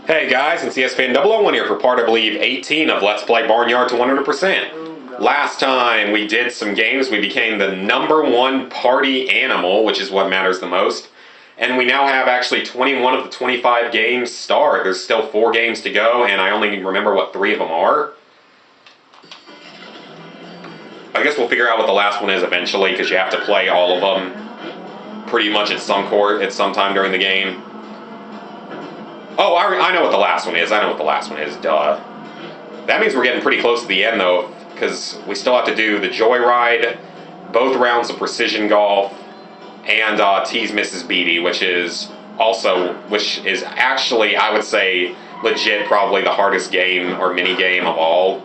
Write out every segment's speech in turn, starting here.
Hey guys, it's ESPN001 here for part, I believe, 18 of Let's Play Barnyard to 100%. Last time we did some games, we became the #1 party animal, which is what matters the most. And we now have actually 21 of the 25 games starred. There's still 4 games to go, and I only remember what 3 of them are. I guess we'll figure out what the last one is eventually, because you have to play all of them pretty much at some time during the game. Oh, I know what the last one is. Duh. That means we're getting pretty close to the end, though, because we still have to do the Joyride, both rounds of Precision Golf, and Tease Mrs. Beatty, which is actually, I would say, legit probably the hardest game or mini game of all.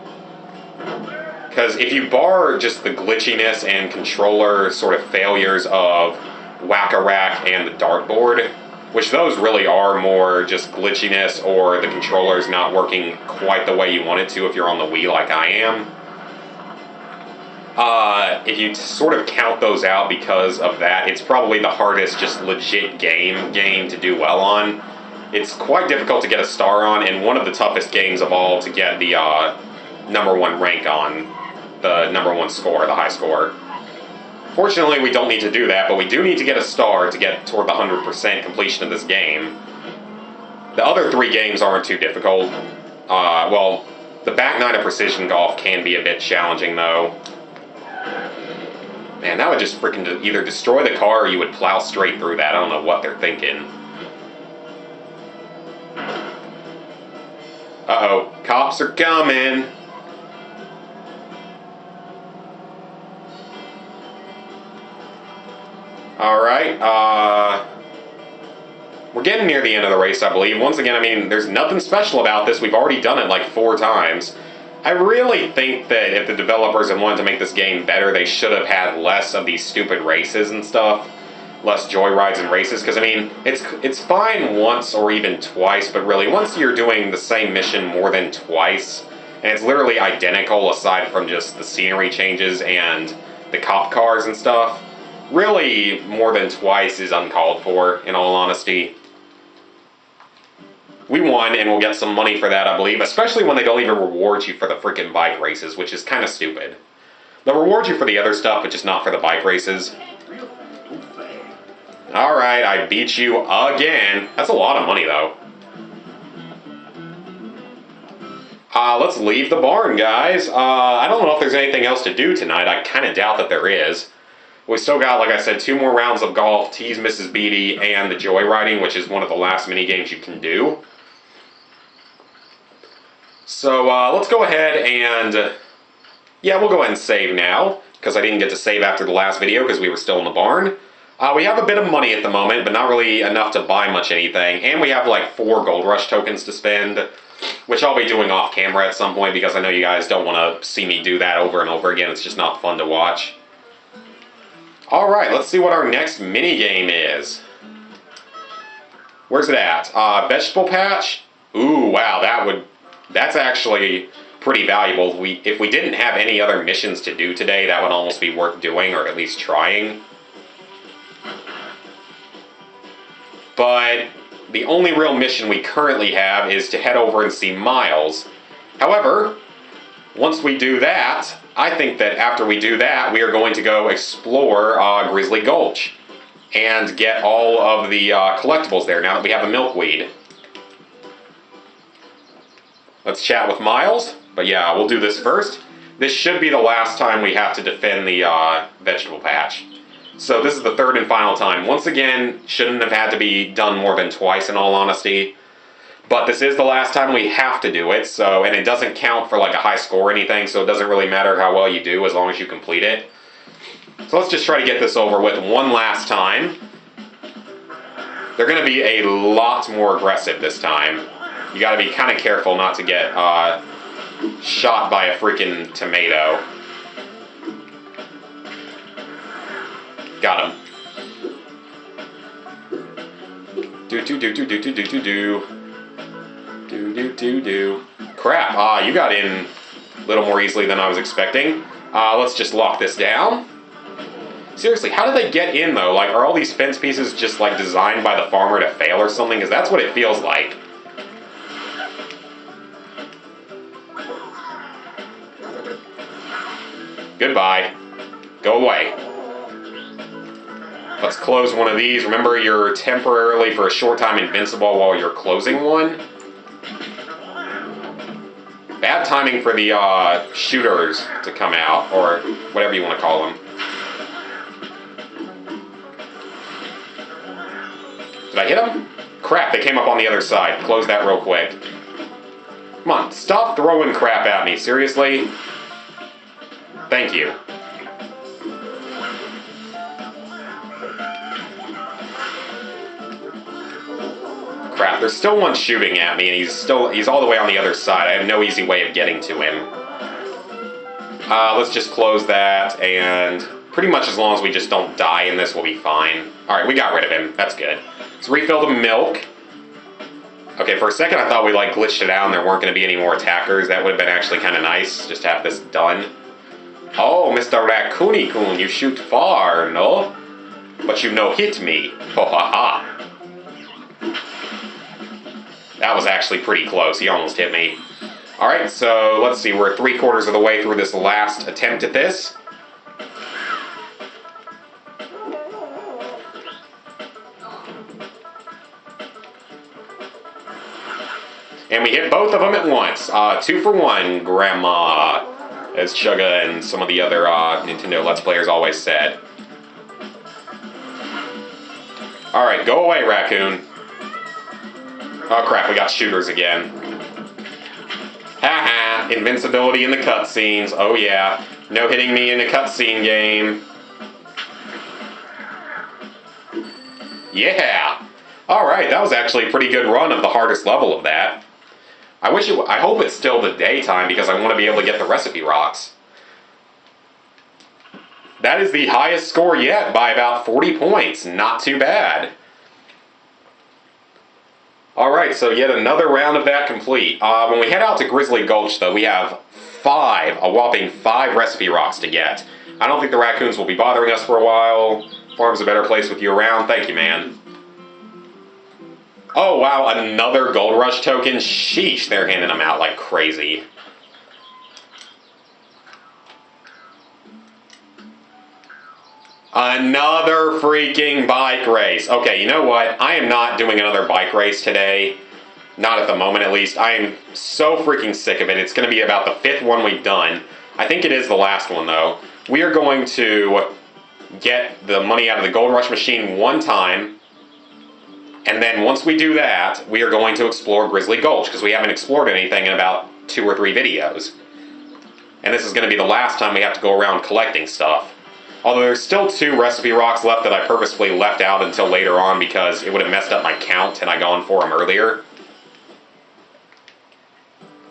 Because if you bar just the glitchiness and controller sort of failures of Whack-A-Rack and the dartboard, which those really are more just glitchiness or the controller's not working quite the way you want it to if you're on the Wii like I am. If you sort of count those out because of that, it's probably the hardest just legit game to do well on. It's quite difficult to get a star on, and one of the toughest games of all to get the #1 rank on, the #1 score, the high score. Fortunately, we don't need to do that, but we do need to get a star to get toward the 100% completion of this game. The other 3 games aren't too difficult. Well, the back 9 of Precision Golf can be a bit challenging, though. Man, that would just freaking either destroy the car or you would plow straight through that. I don't know what they're thinking. Uh-oh, cops are coming. Alright, we're getting near the end of the race, I believe. Once again, I mean, there's nothing special about this. We've already done it like 4 times. I really think that if the developers had wanted to make this game better, they should have had less of these stupid races and stuff. Less joyrides and races, because, I mean, it's fine once or even twice, but really, once you're doing the same mission more than twice, and it's literally identical aside from just the scenery changes and the cop cars and stuff, really, more than twice is uncalled for, in all honesty. We won, and we'll get some money for that, I believe, especially when they don't even reward you for the freaking bike races, which is kind of stupid. They'll reward you for the other stuff, but just not for the bike races. Alright, I beat you again. That's a lot of money, though. Let's leave the barn, guys. I don't know if there's anything else to do tonight. I kind of doubt that there is. We still got, like I said, 2 more rounds of golf, Tease Mrs. Beatty, and the joyriding, which is one of the last mini games you can do. So let's go ahead and, yeah, we'll go ahead and save now, because I didn't get to save after the last video because we were still in the barn. We have a bit of money at the moment, but not really enough to buy much anything, and we have like 4 Gold Rush tokens to spend, which I'll be doing off camera at some point because I know you guys don't want to see me do that over and over again. It's just not fun to watch. Alright, let's see what our next mini-game is. Where's it at? Vegetable patch? Ooh, wow, that's actually pretty valuable. If we didn't have any other missions to do today, that would almost be worth doing, or at least trying. But the only real mission we currently have is to head over and see Miles. However, once we do that, I think that after we do that, we are going to go explore Grizzly Gulch and get all of the collectibles there now that we have a milkweed. Let's chat with Miles, but yeah, we'll do this first. This should be the last time we have to defend the vegetable patch. So this is the 3rd and final time. Once again, shouldn't have had to be done more than twice in all honesty. But this is the last time we have to do it, so, and it doesn't count for like a high score or anything, so it doesn't really matter how well you do as long as you complete it. So let's just try to get this over with one last time. They're going to be a lot more aggressive this time. You got to be kind of careful not to get shot by a freaking tomato. Got him. Crap, you got in a little more easily than I was expecting. Let's just lock this down. Seriously, how did they get in, though? Like, are all these fence pieces just, like, designed by the farmer to fail or something? Because that's what it feels like. Goodbye. Go away. Let's close one of these. Remember, you're temporarily, for a short time, invincible while you're closing one. Bad timing for the shooters to come out, or whatever you want to call them. Did I hit them? Crap, they came up on the other side. Close that real quick. Come on, stop throwing crap at me. Seriously? Thank you. Crap, there's still one shooting at me, and he's all the way on the other side. I have no easy way of getting to him. Let's just close that, and pretty much as long as we just don't die in this, we'll be fine. Alright, we got rid of him. That's good. Let's refill the milk. Okay, for a second I thought we glitched it out and there weren't going to be any more attackers. That would have been actually kind of nice, just to have this done. Oh, Mr. Raccoony-coon, you shoot far, no? But you no hit me. Ho ha ha. That was actually pretty close. He almost hit me. Alright, so let's see. We're 3/4 of the way through this last attempt at this. And we hit both of them at once. 2 for 1, Grandma. As Chugga and some of the other Nintendo Let's Players always said. Alright, go away, Raccoon. Oh crap, we got shooters again. Haha, invincibility in the cutscenes. Oh yeah, no hitting me in a cutscene game. Yeah! Alright, that was actually a pretty good run of the hardest level of that. I hope it's still the daytime because I want to be able to get the recipe rocks. That is the highest score yet by about 40 points. Not too bad. Alright, so yet another round of that complete. When we head out to Grizzly Gulch, though, we have a whopping 5 recipe rocks to get. I don't think the raccoons will be bothering us for a while. Farm's a better place with you around. Thank you, man. Oh, wow, another Gold Rush token? Sheesh, they're handing them out like crazy. Another freaking bike race. Okay, you know what? I am not doing another bike race today. Not at the moment, at least. I am so freaking sick of it. It's going to be about the 5th one we've done. I think it is the last one, though. We are going to get the money out of the Gold Rush machine one time. And then once we do that, we are going to explore Grizzly Gulch, because we haven't explored anything in about 2 or 3 videos. And this is going to be the last time we have to go around collecting stuff. Although there's still 2 recipe rocks left that I purposefully left out until later on because it would have messed up my count had I gone for them earlier.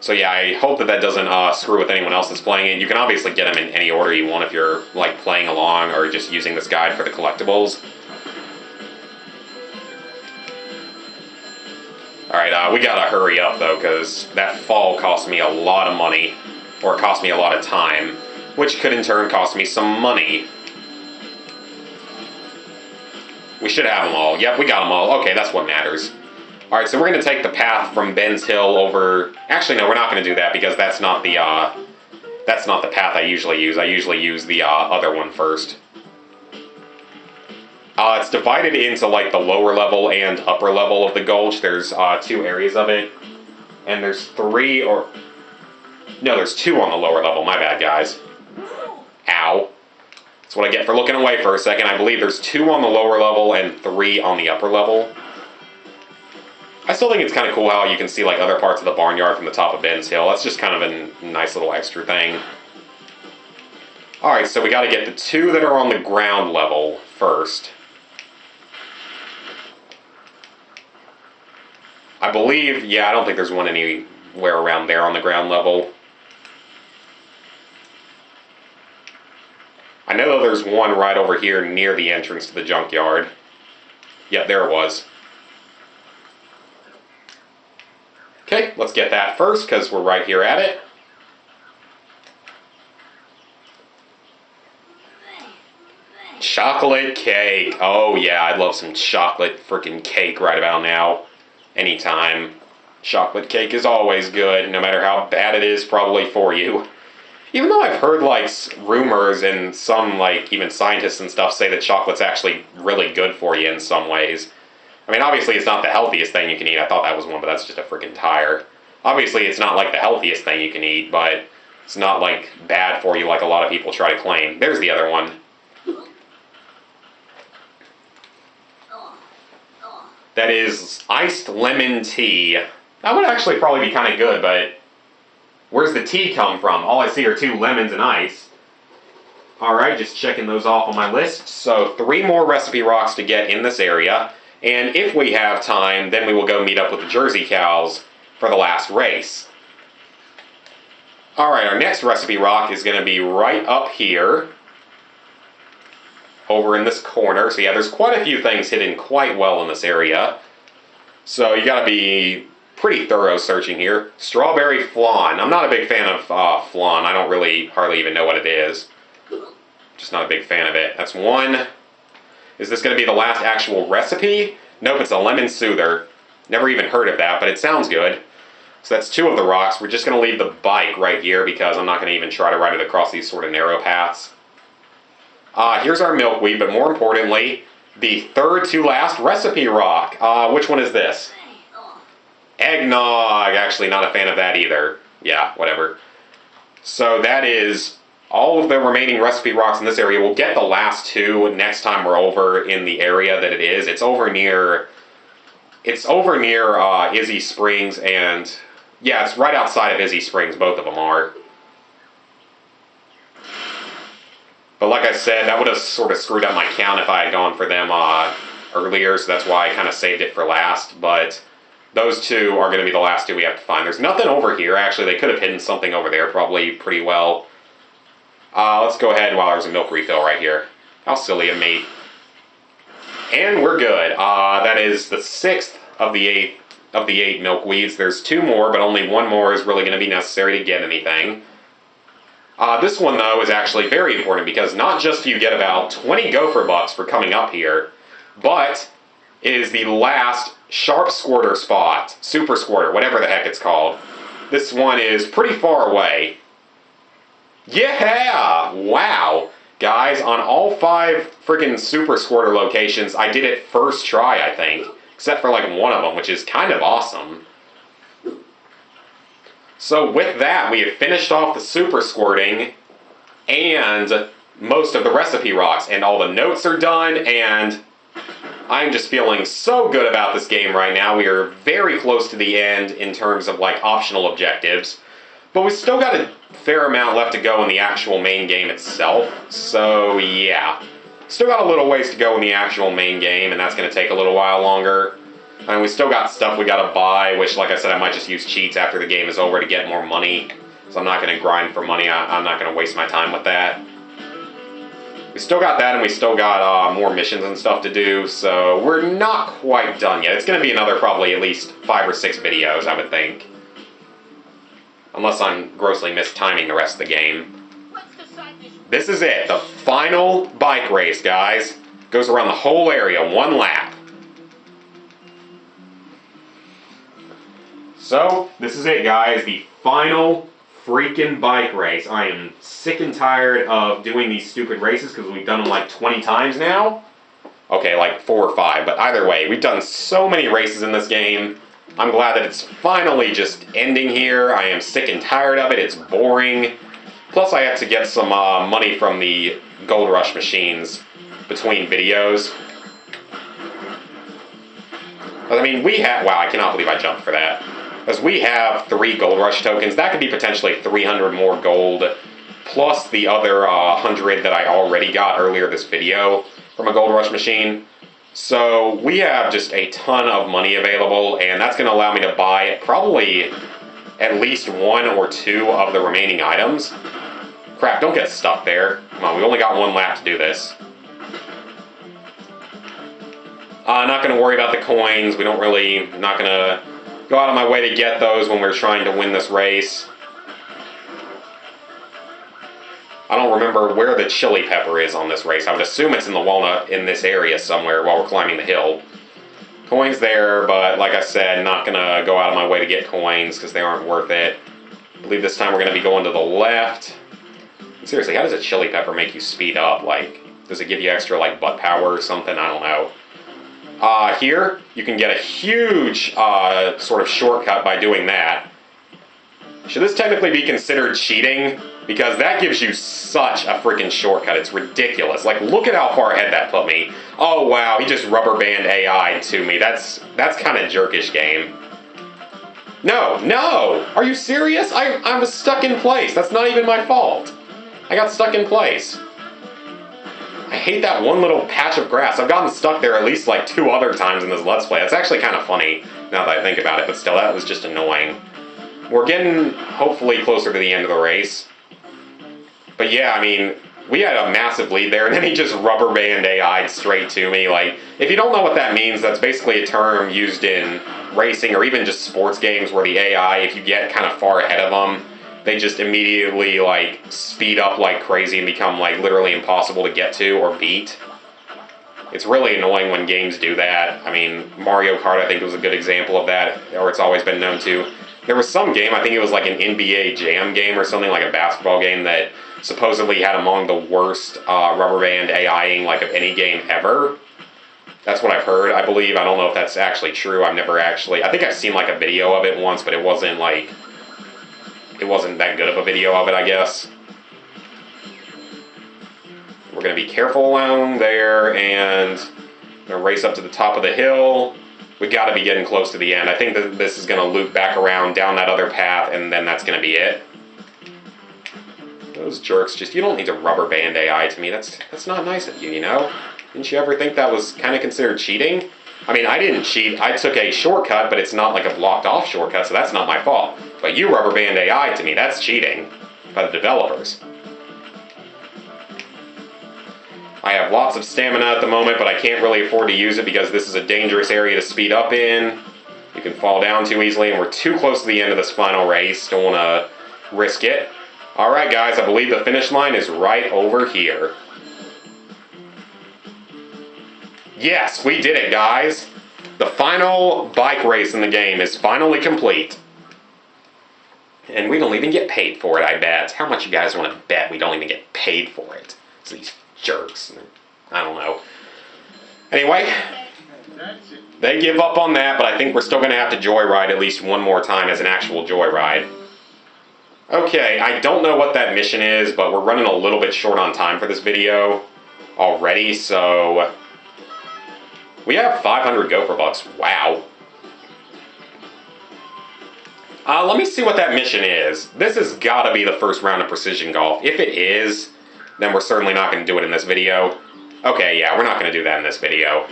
So yeah, I hope that doesn't screw with anyone else that's playing it. You can obviously get them in any order you want if you're playing along or just using this guide for the collectibles. Alright, we gotta hurry up though, because that fall cost me a lot of money, or it cost me a lot of time, which could in turn cost me some money. We should have them all. Yep, we got them all. Okay, that's what matters. Alright, so we're going to take the path from Ben's Hill over... Actually, no, we're not going to do that, because that's not the path I usually use. I usually use the other one first. It's divided into the lower level and upper level of the gulch. There's 2 areas of it. And there's 3 or... No, there's 2 on the lower level. My bad, guys. Ow. That's what I get for looking away for a second. I believe there's 2 on the lower level and 3 on the upper level. I still think it's kind of cool how you can see other parts of the barnyard from the top of Ben's Hill. That's just kind of a nice little extra thing. Alright, so we got to get the 2 that are on the ground level first. I believe, yeah, I don't think there's one anywhere around there on the ground level. I know there's one right over here near the entrance to the junkyard. Yep, there it was. Okay, let's get that first, because we're right here at it. Chocolate cake. Oh yeah, I'd love some chocolate freaking cake right about now. Anytime. Chocolate cake is always good, no matter how bad it is probably for you. Even though I've heard, like, rumors and some, like, even scientists and stuff say that chocolate's actually really good for you in some ways. I mean, obviously it's not the healthiest thing you can eat. I thought that was one, but that's just a freaking tire. Obviously it's not, like, the healthiest thing you can eat, but it's not, like, bad for you like a lot of people try to claim. There's the other one. That is iced lemon tea. That would actually probably be kind of good, but where's the tea come from? All I see are 2 lemons and ice. Alright, just checking those off on my list. So 3 more recipe rocks to get in this area. And if we have time, then we will go meet up with the Jersey cows for the last race. Alright, our next recipe rock is going to be right up here. Over in this corner. So yeah, there's quite a few things hidden quite well in this area. So you gotta be pretty thorough searching here. Strawberry flan. I'm not a big fan of flan. I don't really hardly even know what it is. Just not a big fan of it. That's 1. Is this gonna be the last actual recipe? Nope, it's a lemon soother. Never even heard of that, but it sounds good. So that's 2 of the rocks. We're just gonna leave the bike right here because I'm not gonna even try to ride it across these sort of narrow paths. Here's our milkweed, but more importantly, the 3rd to last recipe rock. Which one is this? Eggnog. Actually, not a fan of that either. Yeah, whatever. So that is all of the remaining recipe rocks in this area. We'll get the last 2 next time we're over in the area that it is. It's over near Izzy Springs, and yeah, it's right outside of Izzy Springs. Both of them are. But like I said, that would have sort of screwed up my count if I had gone for them earlier, so that's why I kind of saved it for last. But those 2 are going to be the last 2 we have to find. There's nothing over here. Actually, they could have hidden something over there probably pretty well. Let's go ahead while there's a milk refill right here. How silly of me. And we're good. That is the 6th of the 8 milkweeds. There's 2 more, but only 1 more is really going to be necessary to get anything. This one, though, is actually very important because not just do you get about 20 gopher bucks for coming up here, but it is the last sharp squirter spot, super squirter, whatever the heck it's called. This one is pretty far away. Yeah! Wow! Guys, on all 5 freaking super squirter locations, I did it first try, I think. Except for like one of them, which is kind of awesome. So with that, we have finished off the super squirting and most of the recipe rocks, and all the notes are done, and I'm just feeling so good about this game right now. We are very close to the end in terms of like optional objectives, but we still got a fair amount left to go in the actual main game itself. So yeah, still got a little ways to go in the actual main game, and that's going to take a little while longer. And we still got stuff we gotta buy, which, like I said, I might just use cheats after the game is over to get more money. So I'm not gonna grind for money. I'm not gonna waste my time with that. We still got that, and we still got more missions and stuff to do, so we're not quite done yet. It's gonna be another probably at least 5 or 6 videos, I would think. Unless I'm grossly mistiming the rest of the game. This is it, the final bike race, guys. Goes around the whole area, 1 lap. So, this is it, guys, the final freaking bike race. I am sick and tired of doing these stupid races because we've done them like 20 times now. Okay, like 4 or 5, but either way, we've done so many races in this game. I'm glad that it's finally just ending here. I am sick and tired of it. It's boring. Plus, I have to get some money from the Gold Rush machines between videos. But, I mean, we have... Wow, I cannot believe I jumped for that. Because we have 3 Gold Rush tokens. That could be potentially 300 more gold, plus the other 100 that I already got earlier this video from a Gold Rush machine. So we have just a ton of money available, and that's going to allow me to buy probably at least 1 or 2 of the remaining items. Crap, don't get stuck there. Come on, we only got 1 lap to do this. Not going to worry about the coins. We don't really... Not going to go out of my way to get those when we're trying to win this race. I don't remember where the chili pepper is on this race. I would assume it's in the walnut in this area somewhere while we're climbing the hill. Coins there, but like I said, not going to go out of my way to get coins because they aren't worth it. I believe this time we're going to be going to the left. Seriously, how does a chili pepper make you speed up? Like, does it give you extra, like, butt power or something? I don't know. Here, you can get a huge sort of shortcut by doing that. Should this technically be considered cheating? Because that gives you such a freaking shortcut. It's ridiculous. Like, look at how far ahead that put me. Oh, wow, he just rubber band AI'd to me. That's kind of jerkish game. No! Are you serious? I was stuck in place. That's not even my fault. I got stuck in place. I hate that one little patch of grass. I've gotten stuck there at least like 2 other times in this Let's Play. It's actually kind of funny now that I think about it, but still, that was just annoying. We're getting, hopefully, closer to the end of the race. But yeah, I mean, we had a massive lead there, and then he just rubber band AI'd straight to me. Like, if you don't know what that means, that's basically a term used in racing or even just sports games where the AI, if you get kind of far ahead of them, they just immediately, like, speed up like crazy and become, like, literally impossible to get to or beat. It's really annoying when games do that. I mean, Mario Kart, I think, was a good example of that, or it's always been known to. There was some game, I think it was like an NBA Jam game or something, like a basketball game, that supposedly had among the worst rubber band AIing, like, of any game ever. That's what I've heard, I believe. I don't know if that's actually true. I've never actually... I think I've seen, like, a video of it once, but it wasn't, like... It wasn't that good of a video of it, I guess. We're going to be careful along there, and we're going to race up to the top of the hill. We got to be getting close to the end. I think that this is going to loop back around down that other path, and then that's going to be it. Those jerks, just, you don't need to rubber band AI to me. That's not nice of you, you know? Didn't you ever think that was kind of considered cheating? I mean, I didn't cheat. I took a shortcut, but it's not like a blocked off shortcut, so that's not my fault. But you rubber band AI to me, that's cheating by the developers. I have lots of stamina at the moment, but I can't really afford to use it because this is a dangerous area to speed up in. You can fall down too easily, and we're too close to the end of this final race. Don't want to risk it. Alright guys, I believe the finish line is right over here. Yes, we did it, guys. The final bike race in the game is finally complete. And we don't even get paid for it, I bet. How much you guys want to bet we don't even get paid for it? It's these jerks. I don't know. Anyway, they give up on that, but I think we're still going to have to joyride at least one more time as an actual joyride. Okay, I don't know what that mission is, but we're running a little bit short on time for this video already, so... We have 500 Gopher Bucks. Wow. Let me see what that mission is. This has got to be the first round of Precision Golf. If it is, then we're certainly not going to do it in this video. Okay, yeah, we're not going to do that in this video.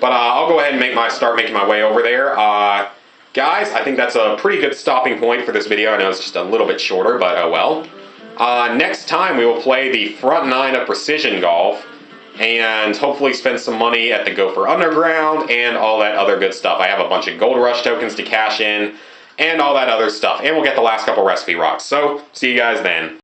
But I'll go ahead and start making my way over there. Guys, I think that's a pretty good stopping point for this video. I know it's just a little bit shorter, but oh well. Next time we will play the front 9 of Precision Golf. And hopefully spend some money at the Gopher Underground and all that other good stuff. I have a bunch of Gold Rush tokens to cash in and all that other stuff. And we'll get the last couple recipe rocks. So, see you guys then.